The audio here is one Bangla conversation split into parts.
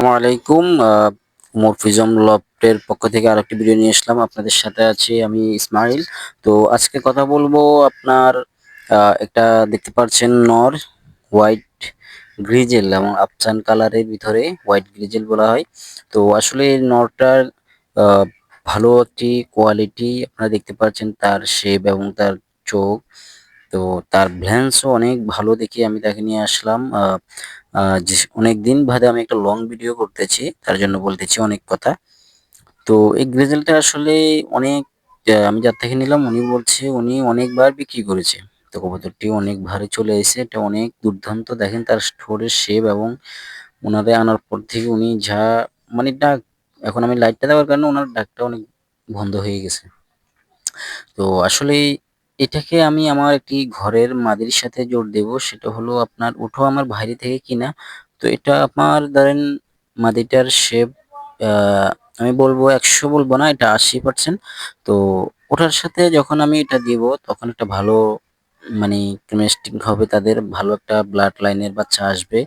আসসালামু আলাইকুম। মরফিজম লফটের পক্ষ থেকে আরেকটি ভিডিও নিয়ে আসলাম। আপনাদের সাথে আছি আমি ইসমাইল। তো আজকে কথা বলবো আপনার একটা দেখতে পাচ্ছেন নর হোয়াইট গ্রিজেল এবং আফসান কালারের ভিতরে হোয়াইট গ্রিজেল বলা হয়। তো আসলে এই নরটার আহ, ভালো একটি কোয়ালিটি আপনারা দেখতে পাচ্ছেন, তার শেপ এবং তার চোখ। তো তার ভ্যান্সও অনেক ভালো দেখে আমি তাকে নিয়ে আসলাম। যে অনেকদিন বাদে আমি একটা লং ভিডিও করতেছি, তার জন্য বলতেছি অনেক কথা। তো এই গ্রেজেলটা আসলে অনেক আমি যার থেকে নিলাম উনি বলছে উনি অনেকবার বিক্রি করেছে। তো কবুতরটি অনেক ভারে চলে এসেছে, এটা অনেক দুর্দান্ত। দেখেন তার ঠোঁটের শেপ এবং ওনারে আনার পর থেকে উনি যা মানে ডাক, এখন আমি লাইটটা দেওয়ার কারণে ওনার ডাকটা অনেক বন্ধ হয়ে গেছে। তো আসলে এটাকে আমি আমার একটি ঘরের মাদির সাথে জোড় দেব, সেটা হলো আপনার ওঠো আমার বাইরে থেকে কিনা। তো এটা আপনার ধরেন মাদিটার শেপ আমি বলবো 100 বলবো না, এটা 80%। তো ওটার সাথে যখন আমি এটা দিব তখন একটা ভালো মানে কেমিস্ট্রি হবে, তাদের ভালো একটা ব্লাড লাইনের বাচ্চা আসবে।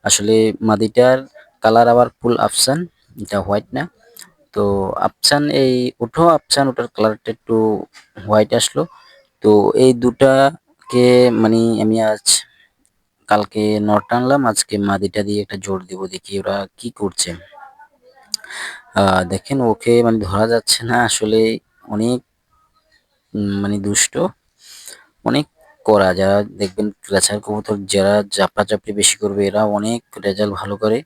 আসলে মাদিটার কালার আবার ফুল আফসান, এটা হোয়াইট না। তো আফসান এই ওঠো আফসান ওটার কালারটা একটু হোয়াইট আসলো। তো এই দুটাকে মানে আমি আজ কালকে নট আনলাম, আজকে মাদিটা দিয়ে একটা জোর দিব, দেখি ওরা কি করছে। দেখেন ওকে মানে ধরা যাচ্ছে না আসলে, অনেক মানে দুষ্ট, অনেক কড়া। যারা দেখবেন রেসার কবুতর যারা চাপড়াচাপড়ি বেশি করবে এরা অনেক রেজাল্ট ভালো করে।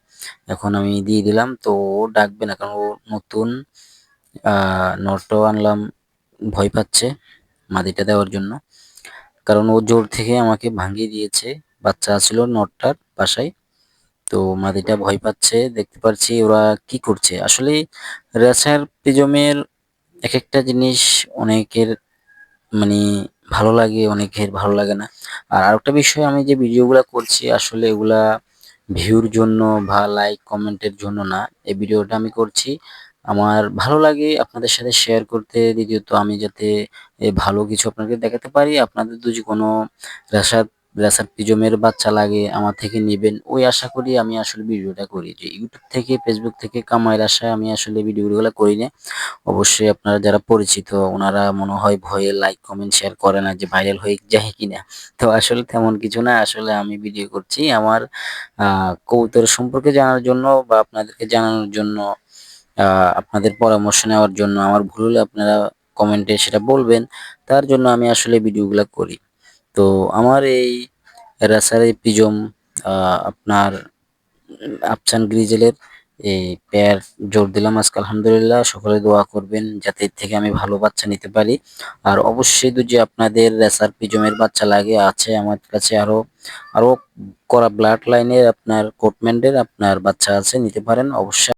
এখন আমি দিয়ে দিলাম, তো ও ডাকবে না কারণ ও নতুন। নটটাও আনলাম, ভয় পাচ্ছে মাদিটা দেওয়ার জন্য, কারণ ও জোর থেকে আমাকে ভাঙিয়ে দিয়েছে। বাচ্চা ছিল নটটার বাসায়, তো মাদিটা ভয় পাচ্ছে। দেখতে পাচ্ছি ওরা কি করছে। আসলে রেসার প্রিজমের এক একটা জিনিস অনেকের মানে ভালো লাগে, অনেকের ভালো লাগে না। আর আরেকটা বিষয়, আমি যে ভিডিওগুলো করছি আসলে এগুলা ভিউর জন্য বা লাইক কমেন্টের জন্য না। এই ভিডিওটা আমি করছি আমার ভালো লাগে আপনাদের সাথে শেয়ার করতে, দ্বিতীয়ত আমি যাতে ভালো কিছু আপনাকে দেখাতে পারি। আপনাদের যদি কোনো রেশার রেশার পিজমের বাচ্চা লাগে আমার থেকে নেবেন, ওই আশা করি আমি আসলে ভিডিওটা করি। যে ইউটিউব থেকে ফেসবুক থেকে কামাইয়ের আশায় আমি আসলে ভিডিওগুলো করি না। অবশ্যই আপনারা যারা পরিচিত ওনারা মনে হয় ভয়ে লাইক কমেন্ট শেয়ার করে না যে ভাইরাল হয়ে যায় কিনা। তো আসলে তেমন কিছু না, আসলে আমি ভিডিও করছি আমার কবুতর সম্পর্কে জানার জন্য বা আপনাদেরকে জানানোর জন্য, আপনাদের পরামর্শ নেওয়ার জন্য। আমার ভুল হলে আপনারা কমেন্টে সেটা বলবেন, তার জন্য আমি আসলে ভিডিওগুলো করি। তো আমার এই রাসার প্রিজম আপনার আফসান গ্রিজেলের এই পেয়ার জোর দিলাম আজকে। আলহামদুলিল্লাহ, সকলে দোয়া করবেন যাতে এর থেকে আমি ভালো বাচ্চা নিতে পারি। আর অবশ্যই যদি আপনাদের রেসার পিজমের বাচ্চা লাগে, আছে আমার কাছে আরো আরো করা ব্লাড লাইনের আপনার কোটম্যান্ডের আপনার বাচ্চা আছে, নিতে পারেন অবশ্যই।